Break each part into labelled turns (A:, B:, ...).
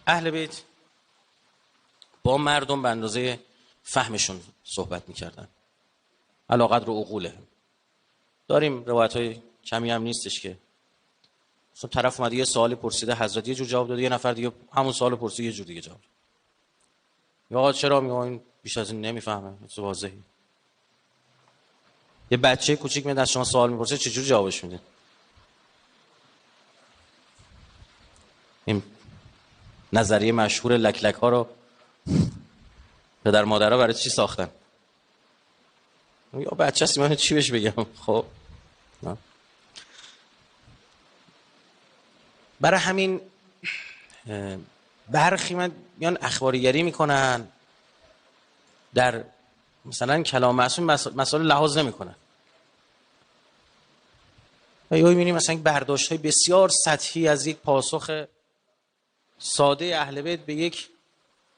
A: اهل بیت با مردم به اندازه فهمشون صحبت میکردن، علی قدر عقولهم. داریم روایت‌های کمی هم نیستش که مثلا طرف اومده یه سوالی پرسیده، حضرت یه جور جواب داده، یه نفر دیگه همون سوال پرسید یه جور دیگه جواب داده. یا آقا چرا میگه این بیش از این نمیفهمه؟ چه واضحی. یه بچه کوچیک میاد از شما سوال میپرسه، چه جور جوابش میدین؟ این نظریه مشهور لک لک ها رو پدر مادرها برای چی ساختن؟ یا بچه هستی من چی بهش بگم؟ خب برای همین برخی من میان اخباریگری میکنن، در مثلا کلام معصوم مسائل لحاظ نمیکنن. و یا میبینیم مثلا برداشت های بسیار سطحی از یک پاسخ ساده اهل بیت به یک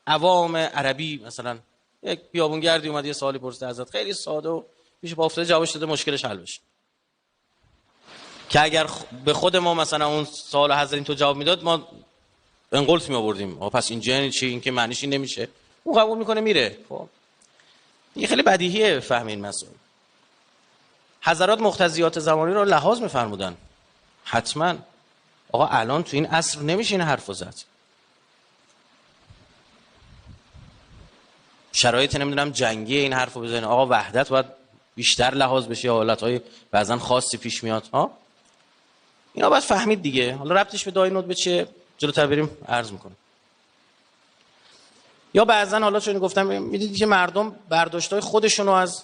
A: عوام عربی، مثلا یک بیابونگردی اومد یه سوالی پرسید حضرت، خیلی ساده و میشه با افتاده جوابش داده مشکلش حل بشه. که اگر به خود ما مثلا اون سوال حضرت این تو جواب میداد ما انقلت می آوردیم، پس این یعنی چی؟ این که معنیش این نمیشه. اون قبول میکنه میره. خب دیگه خیلی بدیهیه فهم این مسائل. حضرات مقتضیات زمانی رو لحاظ میفرمودن حتما. آقا الان تو این عصر نمیشه این حرفو زد. شرایط نمیدونم جنگی این حرفو بزنه. آقا وحدت باید بیشتر لحاظ بشه، حالتهای بعضن خاصی پیش میاد. اینا باید فهمید دیگه. حالا ربطش به دای ندبه چیه جلوتر بریم عرض میکنم. یا بعضن حالا چون گفتم میدید که مردم برداشتای خودشونو از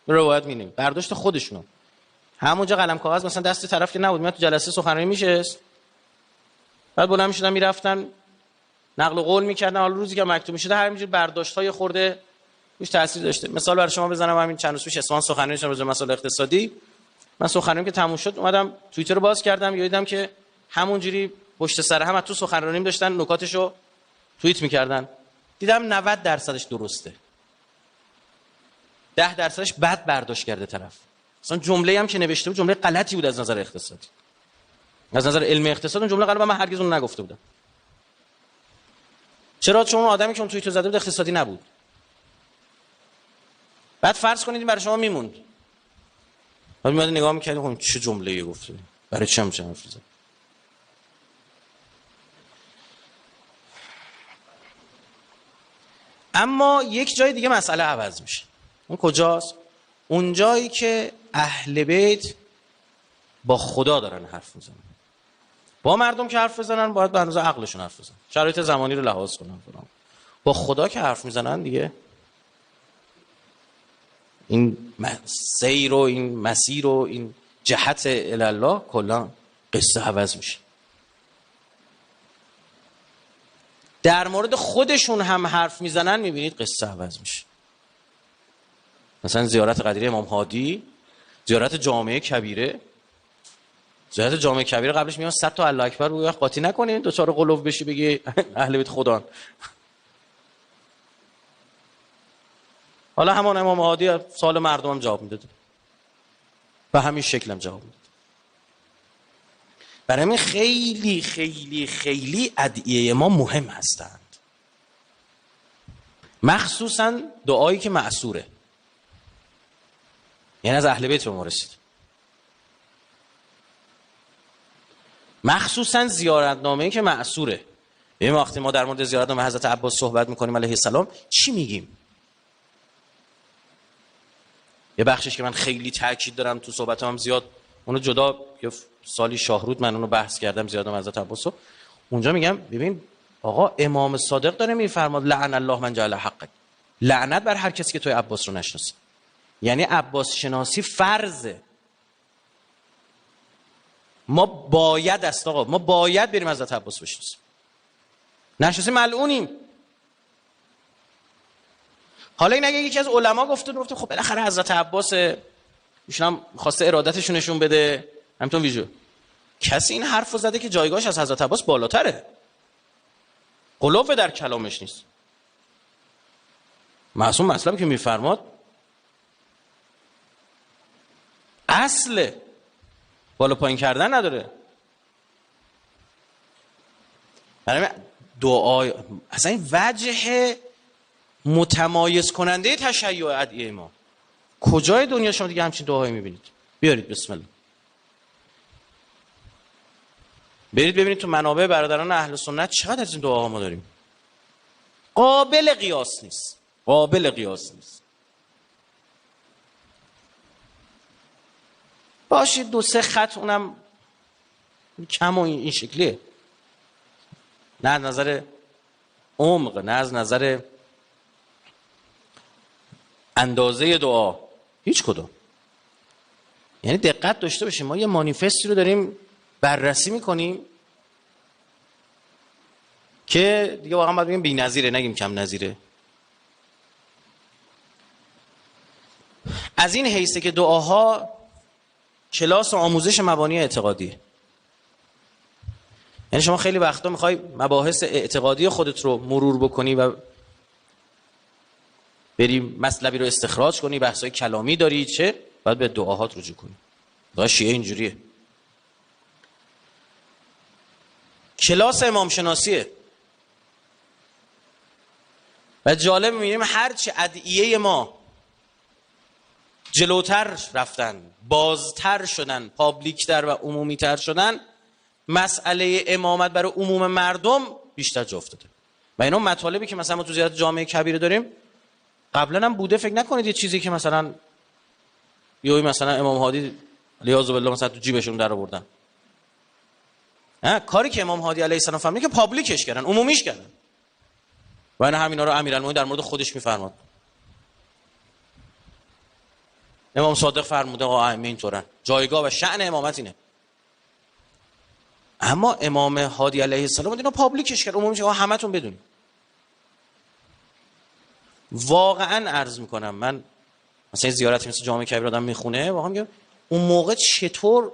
A: روایت مینیم، برداشت خودشونو. همونجا قلم کاغذ مثلا دست طرف که نبود، میاد تو جلسه سخنرانی میشست، بعد بلند میشدن میرفتن نقل قول میکردن. حالا روزی که مکتوب میشده همینجوری برداشت‌های خورده روش تاثیر داشته. مثال برای شما بزنم، همین چند روز پیش اصفهان سخنرانی شدم راجع به مسائل اقتصادی. من سخنرانیم که تموم شد اومدم توییتر رو باز کردم، دیدم که همونجوری پشت سر هم تو سخنرانیم داشتن نکاتشو توییت میکردن. دیدم 90% درسته، 10% بد برداشت کرده طرف. مثلا جمله هم که نوشته بود جمله غلطی بود از نظر اقتصادی، از نظر علم اقتصاد اون جمله غلط، من هرگز اون نگفته بودم. چرا؟ چون اون آدمی که اون توییتو زده بود اقتصادی نبود. بعد فرض کنید برای شما میموند، بعد میاد نگاه می‌کردید خب چه جمله‌ای گفته، برای چی همچین حرفی زد. اما یک جای دیگه مسئله عوض میشه. اون کجاست؟ اون جایی که اهل بیت با خدا دارن حرف میزنن. با مردم که حرف بزنن باید به اندازه عقلشون حرف بزنن، شرایط زمانی رو لحاظ کنن. با خدا که حرف میزنن دیگه این سیر و این مسیر و این جهت الله کلا قصه عوض میشه. در مورد خودشون هم حرف میزنن میبینید قصه عوض میشه. مثلا زیارت قدیره امام هادی، زیارت جامعه کبیره. زیارت جامعه کبیره قبلش میگن 100 تا الله اکبر بگو، قاطی نکنین دوچار قلوب بشی بگی اهل بیت خدا. حالا همون امام هادی سوال مردم هم جواب میداد، به همین شکل هم جواب میداد. برای همین خیلی خیلی خیلی ادعیه ما مهم هستند، مخصوصا دعایی که معصوره، یعنی از اهل بیت به ما رسید. مخصوصا زیارتنامه‌ای که معصوره. ببین وقتی ما در مورد زیارتنامه حضرت عباس صحبت میکنیم علیه السلام چی میگیم؟ یه بخشش که من خیلی تاکید دارم تو صحبتام زیاد، اونو جدا یه سالی شاهرود من اونو بحث کردم زیارتنامه حضرت عباس رو. اونجا میگم ببین آقا امام صادق داره میفرماد لعن الله من جعل حق، لعنت بر هر کسی که توی عباس رو نشناسه. یعنی عباس شناسی فرضه. ما باید است آقا، ما باید بریم حضرت عباس بشناسیم، نشناسیم ملعونیم. حالا این اگه یکی از علما گفته خب بالاخره حضرت عباس ایشون هم خواسته ارادتشون نشون بده همین ویژه، کسی این حرفو زده که جایگاهش از حضرت عباس بالاتره، غلوف در کلامش نیست. معصوم مطلبی که میفرماد اصل بالا پایین کردن نداره. برای دعای اصلا این وجه متمایز کننده تشیع ادعیه ما. کجای دنیا شما دیگه همچین دعایی میبینید؟ بیارید بسم الله برید ببینید تو منابع برادران اهل سنت چقدر از این دعاها ما داریم. قابل قیاس نیست، قابل قیاس نیست. باشید دو سه خط اونم کم و این شکلیه، نه از نظر عمق، نه از نظر اندازه دعا، هیچ کدوم. یعنی دقت داشته باشیم، ما یه مانیفستی رو داریم بررسی میکنیم که دیگه واقعا باید بگیم بی‌نظیره، نگیم کم نظیره. از این حیثه که دعاها کلاس آموزش مبانی اعتقادیه. یعنی شما خیلی وقتا میخوای مباحث اعتقادی خودت رو مرور بکنی و بری مطلبی رو استخراج کنی، بحثای کلامی داری، چه باید به دعاهات رجوع کنی. دعا شیعه اینجوریه. کلاس امام شناسیه. و جالب می‌بینیم هرچی ادعیه ما جلوتر رفتن، بازتر شدن، پابلیکتر و عمومیتر شدن، مسئله امامت برای عموم مردم بیشتر جا افتاده. و اینا مطالبی که مثلا ما تو زیارت جامعه کبیره داریم قبلا هم بوده. فکر نکنید یه چیزی که مثلا یهو مثلا امام هادی علیه بالله مثلا تو جیبشون در آوردن. کاری که امام هادی علیه السلام فهمید که پابلیکش کردن، عمومیش کردن. و اینا همینا رو امیرالمومنین در مورد خودش میفرماد. امام صادق فرموده آقا ائمه اینطورن، جایگاه و شأن امامت اینه. اما امام هادی علیه السلام اینا پابلیکش کرد، عمومیش آقا همتون بدونید. واقعا عرض میکنم من مثلا زیارتی مثل جامعه کبیر آدم میخونه واقعا میگم اون موقع چطور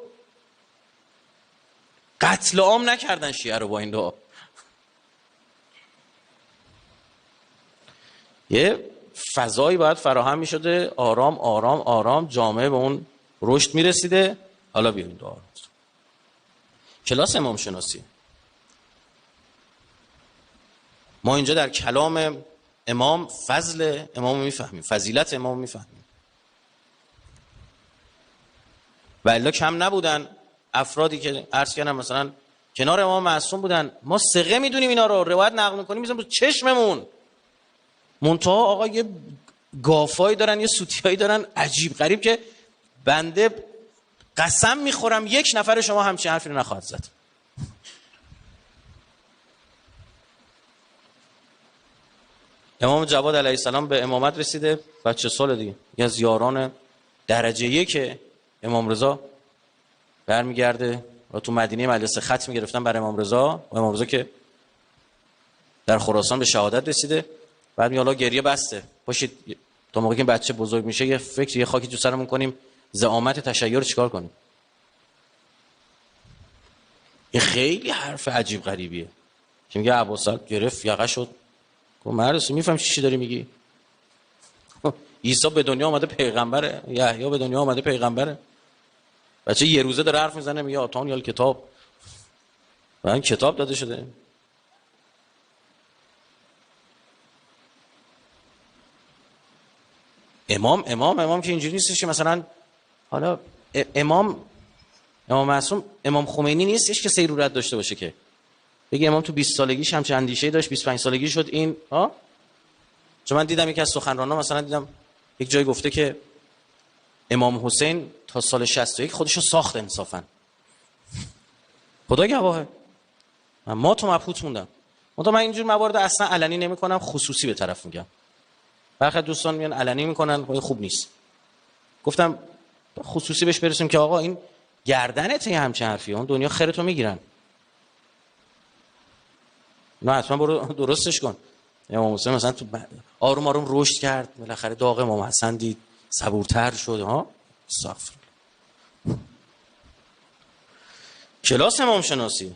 A: قتل عام نکردن شیعه رو با این دعا. یه فضایی باید فراهم میشده، آرام آرام آرام جامعه به اون رشد میرسیده. حالا بیاین دعا. کلاس امام شناسی. ما اینجا در کلام امام فضل امام میفهمیم، فضیلت امام میفهمیم. و الا کم نبودن افرادی که عرض کردم مثلا کنار امام معصوم بودن، ما ثقه میدونیم اینا رو، روایت نقل میکنیم میذاریم چشممون. منتها آقا یه گافایی دارن، یه سوتیایی دارن عجیب غریب که بنده قسم میخورم یک نفر شما همچین حرفی رو نخواهد زد. امام جواد علیه السلام به امامت رسیده، بچه سال دیگه، یکی از یاران درجه یک امام رضا برمیگرده و تو مدینه مجلس ختم گرفتن بر امام رضا و امام رضا که در خراسان به شهادت رسیده. بعد میگه گریه بسته، باشید تا موقعی که بچه بزرگ میشه یه فکر یه خاکی تو سرمون کنیم زعامت تشیع رو چیکار کنیم. این خیلی حرف عجیب غریبیه که میگه عباس‌علی گرفت یقه شد. گفت مرسی میفهم چی داری میگی. عیسی به دنیا آمده پیغمبره، یحیی به دنیا آمده پیغمبره. بچه یه روزه داره حرف میزنه میگه آتان یا کتاب، من کتاب داده شده. امام که اینجوری نیستش که مثلا حالا امام معصوم امام خمینی نیستش که سیرورت داشته باشه که بگه امام تو 20 سالگیش همچین اندیشه‌ای داشت، 25 سالگی شد این چون من دیدم یکی از سخنران‌ها مثلا دیدم یک جایی گفته که امام حسین تا سال 61 خودشو ساخت انصافا. خدا گواهه ما تو مبهوت موندم. من اینجور موارد اصلا علنی نمی‌کنم، خصوصی به طرف میگم. برخی دوستان میان علنی میکنن، خوب نیست. گفتم خصوصی بهش برسیم که آقا این گردنت یه همچین حرفی، اون دنیا خیرتو میگیرن. نه حتما برو درستش کن. امام حسین مثلا تو آروم آروم رشد کرد، بالاخره داغ امام حسن دید، صبورتر شد. استغفر. کلاس امام شناسی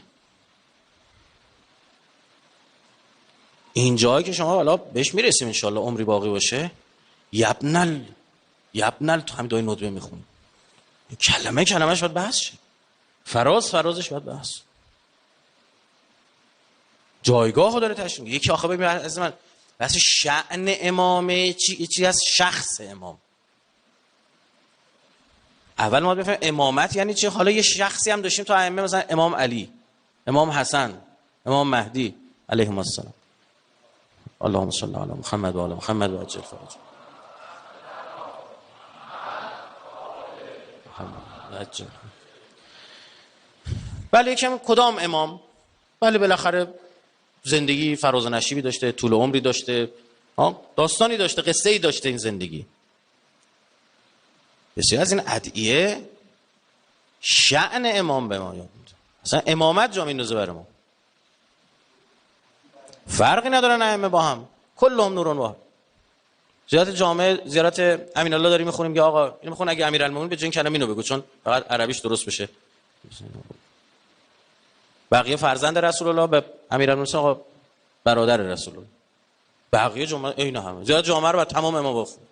A: این جایی که شما حالا بهش میرسیم انشالله عمری باقی باشه. یبنل تو همین دعای ندبه میخونی، کلمه‌اش باید بحث شه، فرازش باید بحث. جایگاهو داره تشریح میده. یکی آخه ببین از من بس شأن امامه چی از شخص امام. اول ما بفهمیم امامت یعنی چی. حالا یه شخصی هم داشتیم تو ائمه، مثلا امام علی، امام حسن، امام مهدی علیهم السلام. اللهم صل علی محمد و آل محمد و عجل فرجهم. بله یکم کدام امام؟ بله بالاخره زندگی فراز و نشیبی داشته، طول عمری داشته، داستانی داشته، قصه ای داشته این زندگی. بسیار از این ادعیه شأن امام به ما یاد میده. اصلا امامت جا میندازه بر ما. فرقی ندارن ائمه با هم، کلهم نورون واحد. زیارت جامع، زیارت امین الله داریم میخونیم که آقا اینو میخون اگه امیرالمومنین به جای این کلمه اینو بگو چون فقط عربیش درست بشه. بقیه فرزند رسول الله، به امیرالمومنین آقا برادر رسول الله. بقیه جمعه اینا همه. زیارت جامع رو بعد تمام امام بخون.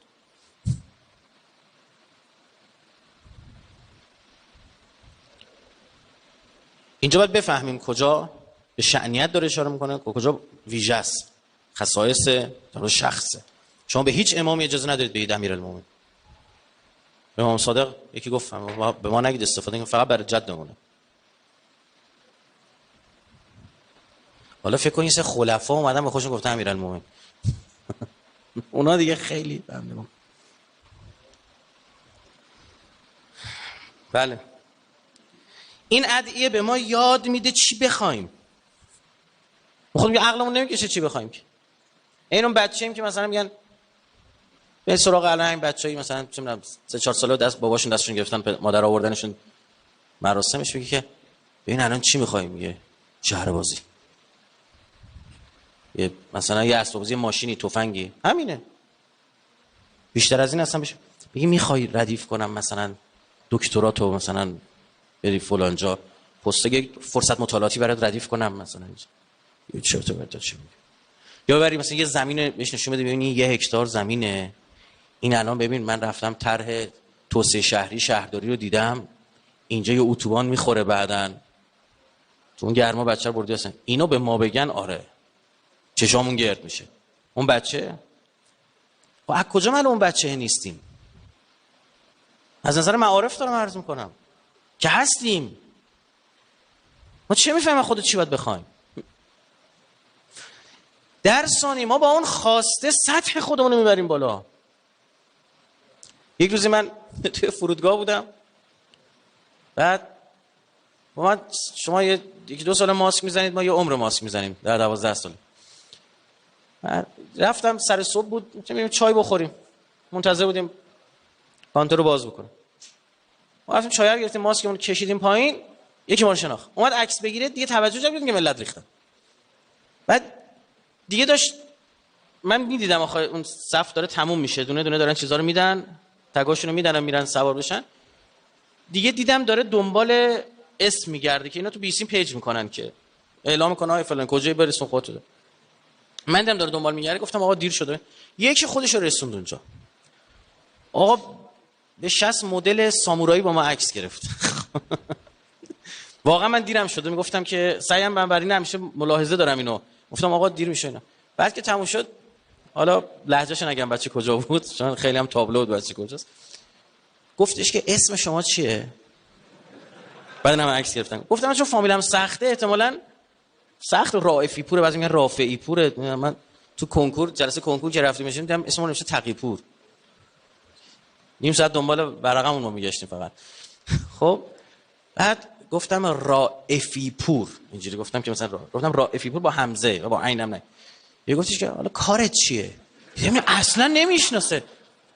A: اینجا باید بفهمیم کجا به شأنیت داره اشاره میکنه، کجا ویژه است، خصایص در شخصه. شما به هیچ امامی اجازه ندارید بگید امیرالمومنین. امام صادق یکی گفت به ما نگید استفاده کنید، فقط برای جدمونه. حالا فکر کنید سه خلفا اومدن به خودشون گفتن امیرالمومنین. اونا دیگه خیلی بنده. بله این ادعیه به ما یاد میده چی بخوایم. خودمون عقلمون نمیکشه چی بخوایم. که اینون بچه‌ایم که مثلا میگن به سراغ الان این بچه‌ای مثلا چه می‌دونم 3-4 ساله دست باباشون دستشون گرفتن مادر آوردنشون مراسمش، میگه که ببین الان چی می‌خوایم؟ میگه شهر بازی. یه مثلا یه اسباب بازی، ماشینی، تفنگی، همینه. بیشتر از این اصلا بشه. میگه می‌خوای ردیف کنم مثلا دکتراتو مثلا بری فلان جا پست فرصت مطالعاتی برات ردیف کنم مثلا یه چرت و پرت چی میگه. یا بری مثلا یه زمین بهش نشون بده ببینی 1 هکتار زمینه این الان ببین من رفتم طرح توسعه شهری شهرداری رو دیدم اینجا یه اتوبان میخوره بعدن تو اون گرما بچه رو بردی اصلا اینو به ما بگن آره چشامون گرد میشه. اون بچه خب از کجا من اون بچه نیستیم؟ از نظر معارف دارم عرض میکنم که هستیم. ما چه میفهمیم خودت چی باید بخوایم؟ در ثانی ما با اون خواسته سطح خودمون رو میبریم بالا. یک روزی من توی فرودگاه بودم، بعد من شما 1-2 سال ماسک میزنید، ما یه عمر ماسک میزنیم در 12 سال. رفتم سر صبح بود میریم چای بخوریم، منتظر بودیم کانتر رو باز بکنه. ما رفتیم چای رو گرفتیم، ماسکمون کشیدیم پایین، یکی ما رو شناخت اومد عکس بگیره، دیگه توجه کرد که ملت ریختن. بعد دیگه داشت من میدیدم آخه اون صف داره تموم میشه، دونه دونه دارن چیزا رو میدن، تگاشون رو میدن میرن سوار بشن. دیگه دیدم داره دنبال اسم میگرده که اینا تو بیسیم پیج میکنن که اعلام میکنه آقا فلان کجای برسون خودت. من دیدم داره دنبال میگرده، گفتم آقا دیر شده. یکی خودش رو رسوند اونجا، آقا به 60 مدل سامورایی با ما عکس گرفت. واقعا من دیرم شده، میگفتم که سعیم بنبرین همیشه ملاحظه دارم اینو، گفتم آقا دیر میشه اینا. بعد که تموم شد، حالا لهجهش نگم بچه کجا بود چون خیلی هم تابلو بود بچه کجاست، گفتش که اسم شما چیه؟ بعد من عکس گرفتم، گفتم چون فامیلم سخته احتمالاً سخت رائفی پوره، بعضی میگن رافعی پوره. من تو کنکور جلسه کنکور که رفتیم میشیم دیدم اسممون نوشته تقی پور. نیم ساعت دنبال ورقمون رو میگشتیم فقط. خب بعد گفتم رائفی پور، اینجوری گفتم که مثلا گفتم رائفی پور با همزه و با عینم نه. یه گفتش که حالا کارت چیه؟ یعنی اصلا نمیشناسه.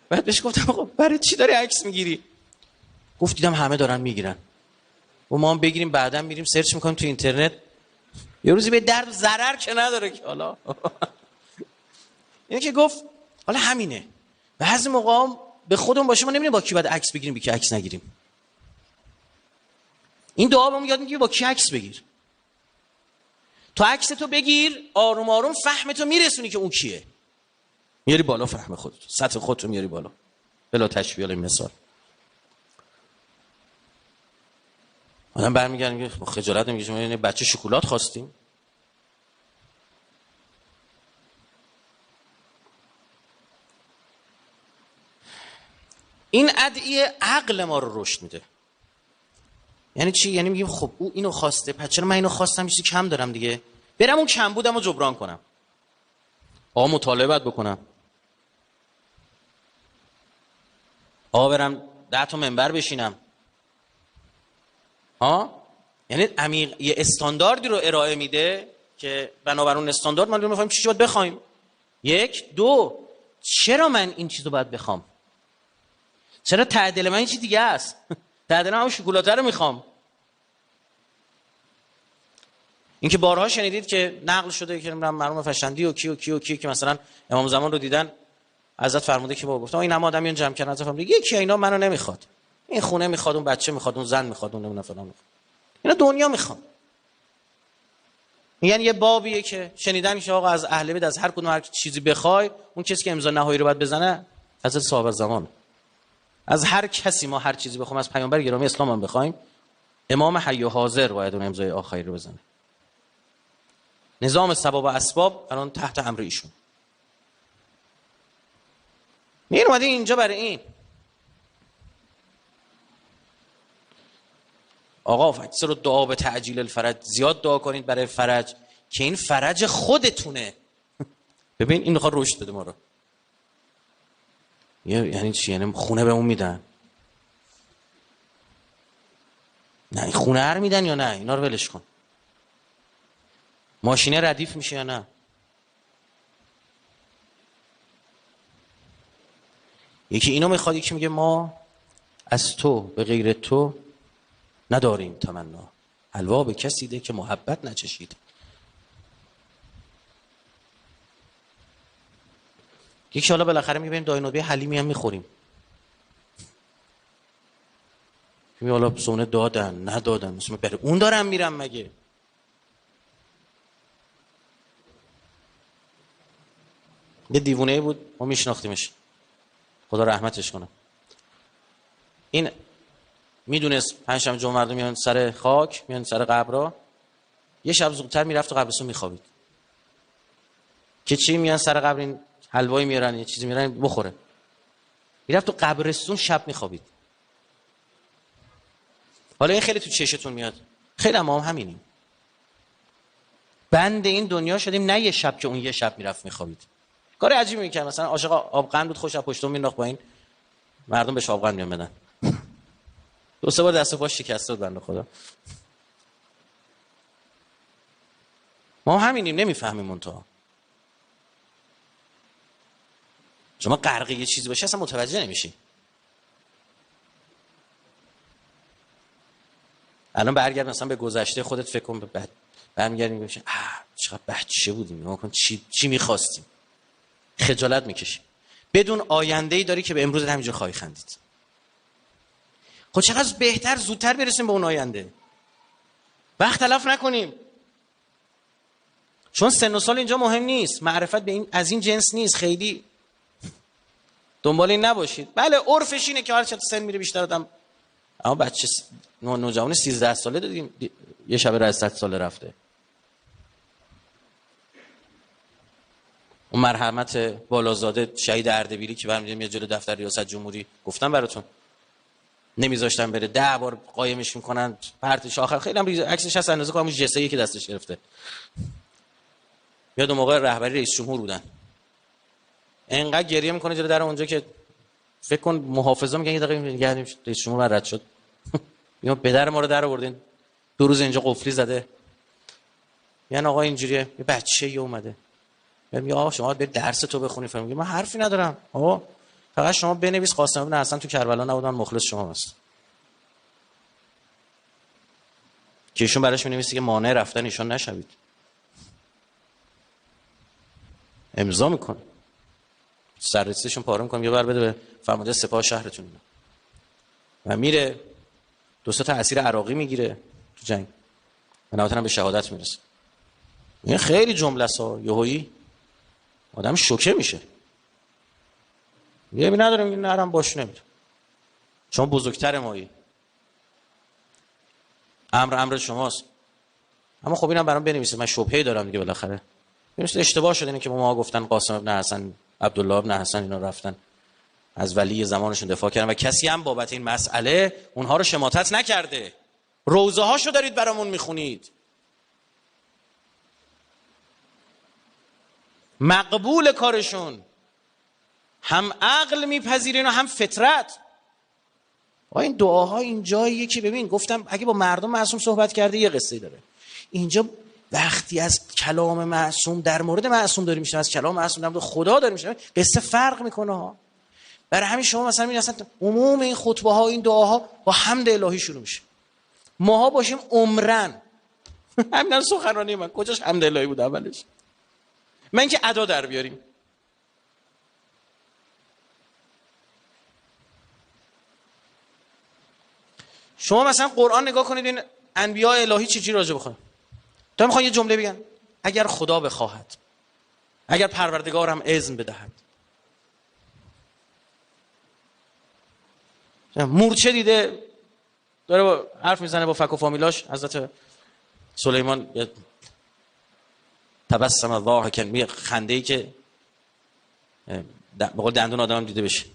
A: بعد بهش گفتم آقا برای چی داری عکس میگیری؟ گفت دیدم همه دارن میگیرن و ما هم بگیریم بعداً میریم سرچ میکنیم تو اینترنت، یه روزی به درد ضرر که نداره که حالا. اینه که گفت حالا همینه. بعضی موقع به خودمون باشه ما نمیدونیم با کی باید عکس بگیریم با کی عکس نگیریم. این دعا بهمون یاد میگه با کی عکس بگیر. تو عکس تو بگیر، آروم آروم فهم تو میرسونی که اون کیه، میاری بالا فهم خودت، سطح خودت رو میاری بالا بلا تشبیه. مثال آدم برمیگردیم که خجالت نمیکشه ما یه بچه شکلات خواستیم، این ادعیه عقل ما رو رشد میده. یعنی چی؟ یعنی میگیم خب او اینو خواسته، پس چرا من اینو خواستم چیزی کم دارم دیگه، برم اون کم بودم رو جبران کنم. آقا مطالعه باید بکنم، آقا برم 10 تا منبر بشینم. یعنی عمیق یه استانداردی رو ارائه میده که بنابر اون استاندارد ما میفهمیم چی باید بخوایم. 1 2 چرا من این چیزو باید بخوام؟ چرا تعدیل من این چیز دیگه است؟ تعدیل من همون شکلاته رو میخوام. اینکه بارها شنیدید که نقل شده که مرحوم فشندی و کی که مثلا امام زمان رو دیدن، حضرت فرموده که بابا گفتم این هم آدمیان جمع کردن، حضرت فرموده یکی اینا منو نمیخواد، این خونه میخواد، اون بچه میخواد، اون زن میخواد، اون نمیدونم فلان میخواد، اینا دنیا میخوان. یعنی یه بابیه که شنیدن که آقا از اهل بیت از هر کدوم هر چیزی بخوای، اون کسی که امضا نهایی رو باید بزنه حضرت صاحب زمان. از هر کسی ما هر چیزی بخوام، از پیامبر گرامی اسلام هم بخوایم، امام حی و حاضر باید اون امضای آخری رو بزنه. نظام سبب و اسباب الان تحت امر ایشون. میگن اومده اینجا برای این. آقا فاکسر رو دعا به تعجیل الفرج، زیاد دعا کنید برای فرج که این فرج خودتونه. ببین این میخواد رشد بده ما رو. یعنی چی؟ یعنی خونه به اون میدن؟ نه این خونه هر میدن یا نه؟ اینا رو ولش کن. ماشینه ردیف میشه یا نه؟ یکی اینو میخواد، یکی میگه ما از تو به غیر تو نداریم تمنا، حلوا به کسی ده که محبت نچشید. یکی حالا بالاخره میگه بریم داینوبه حلیمی هم میخوریم. میگه حالا سونه دادن ندادن، مثلا برای اون دارم میرم مگه؟ یه دیوونه بود ما میشناختیمش، خدا رحمتش کنه. این میدونست پنجشنبه جمعه مردم میان سر خاک، میان سر قبرها، یه شب زودتر میرفت و قبرستون میخوابید که چی؟ میان سر قبر این حلوایی میارن، یه چیزی میارن بخوره. میرفت تو قبرستون شب میخوابید. حالا این خیلی تو چشتون میاد، خیلی ما هم همینیم، بند این دنیا شدیم، نه یه شب که اون یه شب میرفت میخوابید. کار عجیبی میکنه. مثلا عاشق آبقند بود، خوش از پشتم مینداخت با این مردم بهش آبقند میان بدن. 2-3 بار دست و پاش شکسته بود بنده خدا. ما همینیم، نمیفهمیم اونطور. شما غرق یه چیزی باشه اصلا متوجه نمیشی. الان برگرد مثلا به گذشته خودت فکر کن، به برمیگردی میگی چقدر بچه بودیم، ما کن چی می‌خواستیم. خجالت میکشی. بدون آینده‌ای داری که به امروز همینجور خواهی خندید. خب چقدر بهتر زودتر برسیم به اون آینده. وقت تلف نکنیم. چون سن و سال اینجا مهم نیست. معرفت به این از این جنس نیست. خیلی دنبال این نباشید. بله عرفش اینه که هر چقدر سن میره بیشتر آدم، اما بچه نوجوان 13 ساله دیدیم یه شب رئیس 100 ساله رفته. اون مرحمت بالازاده شهید اردبیلی که برمی‌دیم یه جلو دفتر ریاست جمهوری، گفتم براتون، نمیذاشتن بره، 10 بار قایمش میکنن، پرتش آخر خیلی هم عکسش هست، اندازه کنم جسایی که دستش گرفته. یاد موقع رهبری رئیس جمهور بودن، انقدر گریه میکنه جلو در اونجا که فکر کن محافظا میگن یه دقیقه نگردیم رئیس جمهور رد شد. میگم پدر ما رو در آوردین 2 روز اینجا قفلی زده. یعنی آقا اینجوریه، یه بچه‌ای اومده میگه آقا شما برید درس تو بخونی. میگه من حرفی ندارم آقا، فقط شما بنویس قاسم بن حسن تو کربلا نبودن، مخلص شما هست. که ایشون براش می‌نویسه که مانع رفتن ایشون نشوید. امضا میکنه، سررسیدشون پاره میکنه، یه بر بده به فرمانده سپاه شهرتون و میره 2 تا اسیر عراقی میگیره تو جنگ و نهایتاً به شهادت میرسه. این خیلی جمله است، یهویی آدم شوکه میشه. میگه ندارم این نرم باش، نمیده شما بزرگتر مایی، امر شماست. اما خب اینم برام بنویسه، من شبهه‌ای دارم دیگه. بالاخره بنویسه اشتباه شده اینه که ما گفتن قاسم ابن حسن، عبدالله ابن حسن اینا رفتن، از ولی زمانشون دفاع کردن و کسی هم بابت این مسئله اونها رو شماتت نکرده. روزه هاشو دارید برامون میخونید. مقبول کارشون، هم عقل میپذیرین و هم فطرت. این دعاها این جاییه که ببین گفتم اگه با مردم معصوم صحبت کرده یه قصه داره. اینجا وقتی از کلام معصوم در مورد معصوم داریم میشه، از کلام معصوم در مورد خدا داریم میشه، قصه فرق میکنه ها. برای همین شما مثلا میبینید اصلا عموم این خطبه ها این دعاها با حمد الهی شروع میشه. ماها باشیم عمرن همین سخنرانی من کجاش حمد الهی بود اولش؟ من که ادا در بیاریم. شما مثلا قرآن نگاه کنید این انبیاء الهی چی راجع بخونه. تا میخوان یه جمله بگن اگر خدا بخواهد، اگر پروردگارم اذن بدهد. مورچه دیده داره با حرف میزنه با فک و فامیلاش، حضرت سلیمان تبسم الله کن خنده ای که به قول دندون آدم دیده بشه،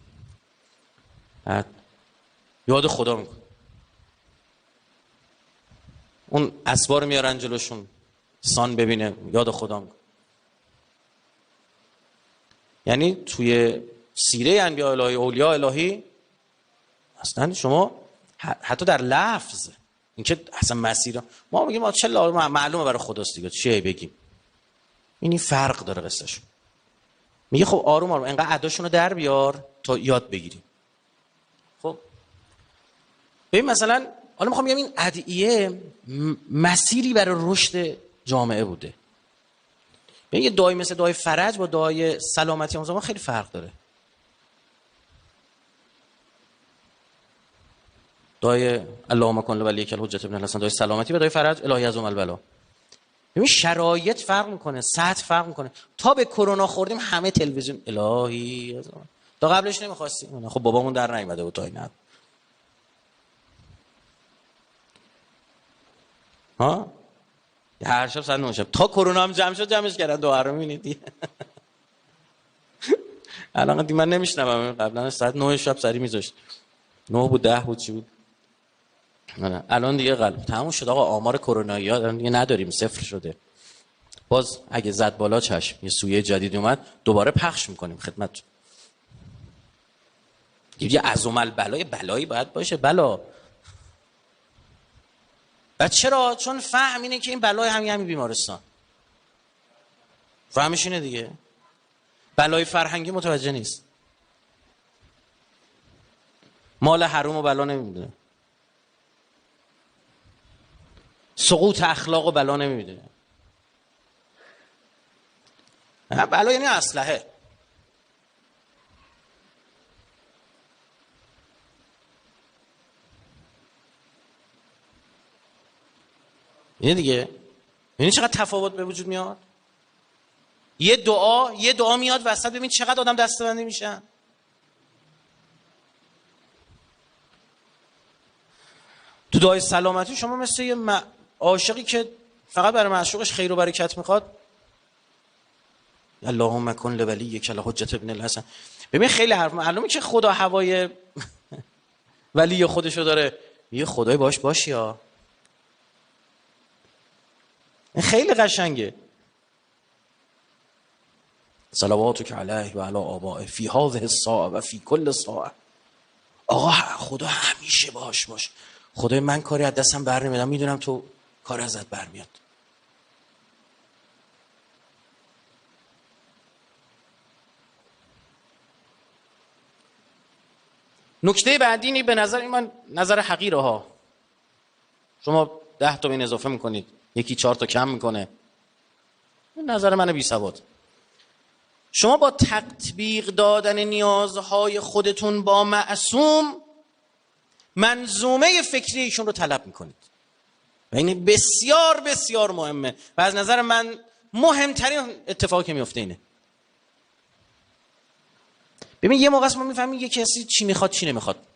A: یاد خدا میکنه. اون اسوار میارن جلوشون، سان ببینه یاد خدا میکنه. یعنی توی سیره انبیاء الهی اولیاء الهی اصلا شما حتی در لفظ اینکه اصلا مسیر ما میگیم چه معلومه برای خداست دیگه چی بگیم، این فرق داره قصهشون. میگه خب آروم آروم انقدر اداشونو در بیار تا یاد بگیریم. خب ببین مثلا حالا میخوام بگم این ادعیه مسیری برای رشد جامعه بوده. ببین یه دعای مثل دعای فرج با دعای سلامتی اون زمان خیلی فرق داره. دعای اللهم کن لولیک الحجة ابن الحسن، دعای سلامتی و دعای فرج الهی عظم البلا. ببین شرایط فرق میکنه، سطح فرق میکنه. تا به کرونا خوردیم همه تلویزیون الهی عظم. تا قبلش نمیخواستیم. خب بابامون در نیومده بود تا این ها هر شب ساعت 9 شب تا کرونا هم جمع شد جمعش کردن دعا رو میبینید. الان من نمیشنوم، قبلا ساعت 9 شب سری میذاشت 9 بود 10 بود چی بود. نه الان دیگه قلب تموم شد آقا. آمار کرونایی ها الان دیگه نداریم، صفر شده. باز اگه زد بالا چشم یه سویه جدید اومد دوباره پخش میکنیم خدمت. یه عظم البلای بلایی باید باشه بلا. و چرا؟ چون فهم اینه که این بلای همین بیمارستان. فهمش اینه دیگه. بلای فرهنگی متوجه نیست. مال حروم و بلا نمیدونه. سقوط اخلاق و بلا نمیدونه. بلا یعنی اسلحه. اینه دیگه. یعنی چقدر تفاوت به وجود میاد. یه دعا میاد وسط، ببین چقدر آدم دستبندی میشن. تو دعای سلامتی شما مثل یه عاشقی که فقط برای معشوقش خیر و برکت میخواد، اللهم کن لولیک الحجة ابن الحسن. ببین خیلی حرف معلومه که خدا هوای ولی خودشو داره. یه خدای باشی ها. این خیلی قشنگه. صلواتک علیه و علی آبائه فی هذه الساعه و فی کل ساعه. آقا خدا همیشه باش. خدای من کاری از دستم بر نمیادم، میدونم تو کار ازت برمیاد. نکته بعدی به نظر من نظر حقیره ها. شما 10 تا این اضافه میکنید، یکی 4 تا کم میکنه. این نظر من بی سواد. شما با تطبیق دادن نیازهای خودتون با معصوم منظومه فکری ایشون رو طلب میکنید. و این بسیار بسیار مهمه و از نظر من مهمترین اتفاقی که میفته اینه. ببین یه موقع ما میفهمیم یه کسی چی میخواد چی نمیخواد.